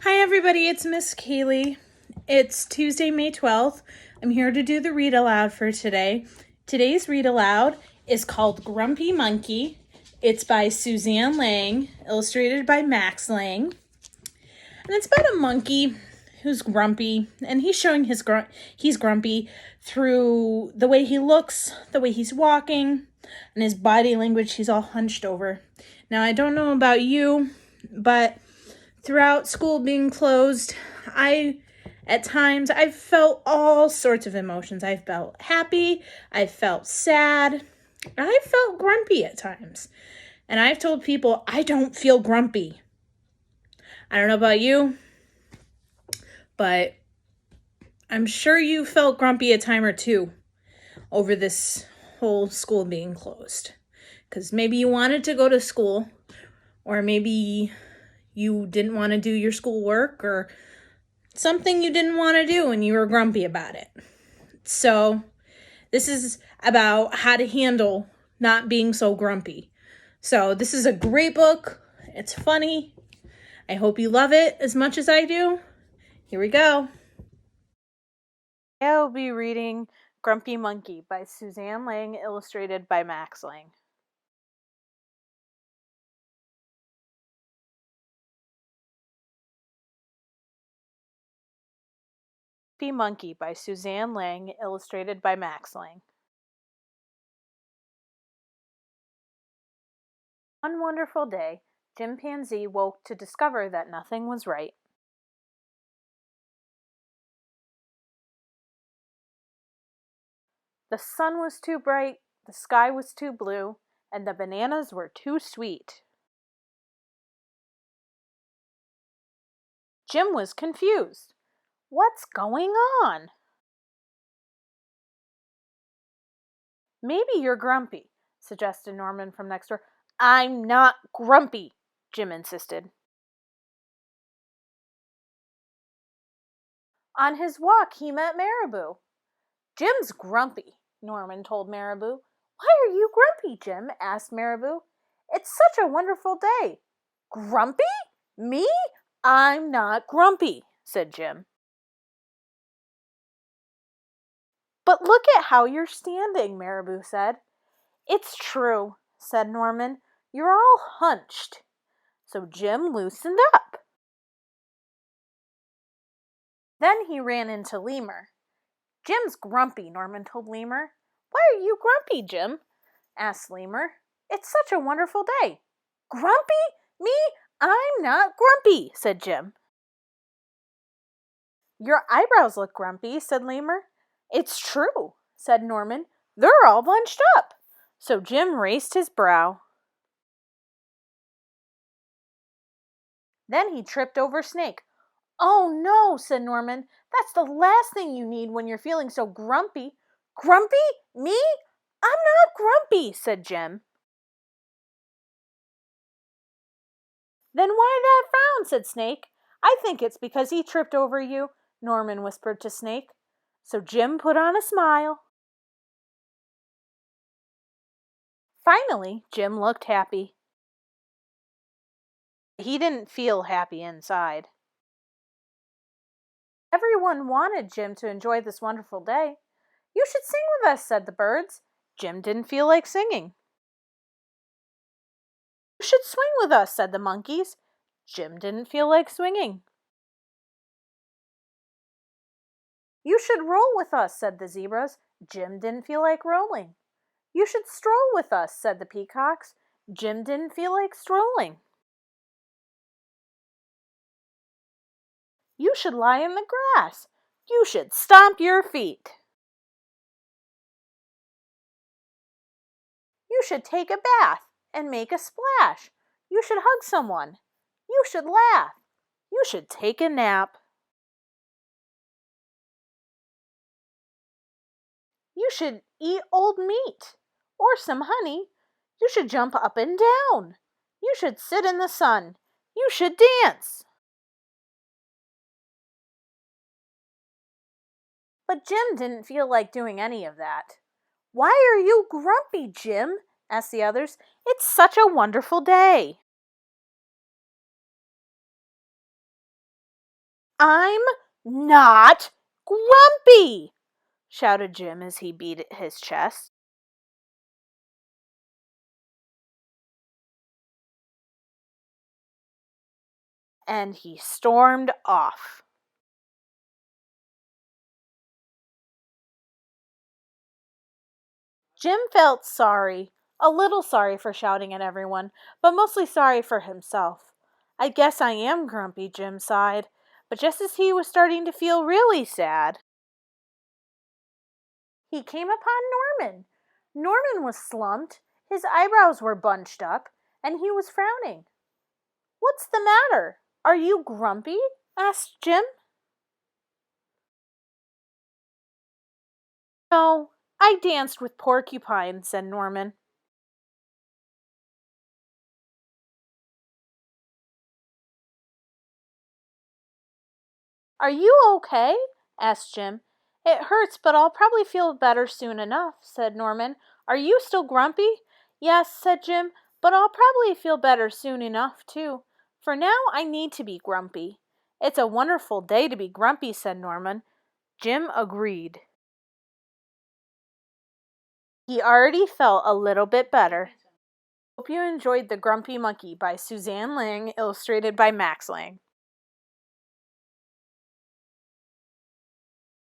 Hi everybody, it's Miss Kaylee. It's Tuesday, May 12th. I'm here to do the read aloud for today. Today's read aloud is called Grumpy Monkey. It's by Suzanne Lang, illustrated by Max Lang. And it's about a monkey who's grumpy, and he's showing he's grumpy through the way he looks, the way he's walking, and his body language. He's all hunched over. Now, I don't know about you, but throughout school being closed, at times I've felt all sorts of emotions. I've felt happy, I've felt sad, and I've felt grumpy at times. And I've told people I don't feel grumpy. I don't know about you, but I'm sure you felt grumpy a time or two over this whole school being closed. Because maybe you wanted to go to school, or maybe you didn't want to do your schoolwork, or something you didn't want to do and you were grumpy about it. So this is about how to handle not being so grumpy. So this is a great book. It's funny. I hope you love it as much as I do. Here we go. I'll be reading Grumpy Monkey by Suzanne Lang, illustrated by Max Lang. Grumpy Monkey by Suzanne Lang, illustrated by Max Lang. One wonderful day, Chimpanzee woke to discover that nothing was right. The sun was too bright, the sky was too blue, and the bananas were too sweet. Jim was confused. What's going on? Maybe you're grumpy, suggested Norman from next door. I'm not grumpy, Jim insisted. On his walk, he met Marabou. Jim's grumpy, Norman told Marabou. Why are you grumpy, Jim? Asked Marabou. It's such a wonderful day. Grumpy? Me? I'm not grumpy, said Jim. But look at how you're standing, Marabou said. It's true, said Norman. You're all hunched. So Jim loosened up. Then he ran into Lemur. Jim's grumpy, Norman told Lemur. Why are you grumpy, Jim? Asked Lemur. It's such a wonderful day. Grumpy? Me? I'm not grumpy, said Jim. Your eyebrows look grumpy, said Lemur. It's true, said Norman. They're all bunched up. So Jim raised his brow. Then he tripped over Snake. Oh no, said Norman. That's the last thing you need when you're feeling so grumpy. Grumpy? Me? I'm not grumpy, said Jim. Then why that frown, said Snake. I think it's because he tripped over you, Norman whispered to Snake. So Jim put on a smile. Finally, Jim looked happy. He didn't feel happy inside. Everyone wanted Jim to enjoy this wonderful day. You should sing with us, said the birds. Jim didn't feel like singing. You should swing with us, said the monkeys. Jim didn't feel like swinging. You should roll with us, said the zebras. Jim didn't feel like rolling. You should stroll with us, said the peacocks. Jim didn't feel like strolling. You should lie in the grass. You should stomp your feet. You should take a bath and make a splash. You should hug someone. You should laugh. You should take a nap. You should eat old meat or some honey. You should jump up and down. You should sit in the sun. You should dance. But Jim didn't feel like doing any of that. Why are you grumpy, Jim? Asked the others. It's such a wonderful day. I'm not grumpy, shouted Jim as he beat his chest. And he stormed off. Jim felt sorry, a little sorry for shouting at everyone, but mostly sorry for himself. I guess I am grumpy, Jim sighed, but just as he was starting to feel really sad, he came upon Norman. Norman was slumped, his eyebrows were bunched up, and he was frowning. "What's the matter? Are you grumpy?" asked Jim. "No, I danced with porcupines," said Norman. "Are you okay?" asked Jim. "It hurts, but I'll probably feel better soon enough," said Norman. "Are you still grumpy?" "Yes," said Jim, "but I'll probably feel better soon enough, too. For now, I need to be grumpy." "It's a wonderful day to be grumpy," said Norman. Jim agreed. He already felt a little bit better. Hope you enjoyed The Grumpy Monkey by Suzanne Lang, illustrated by Max Lang.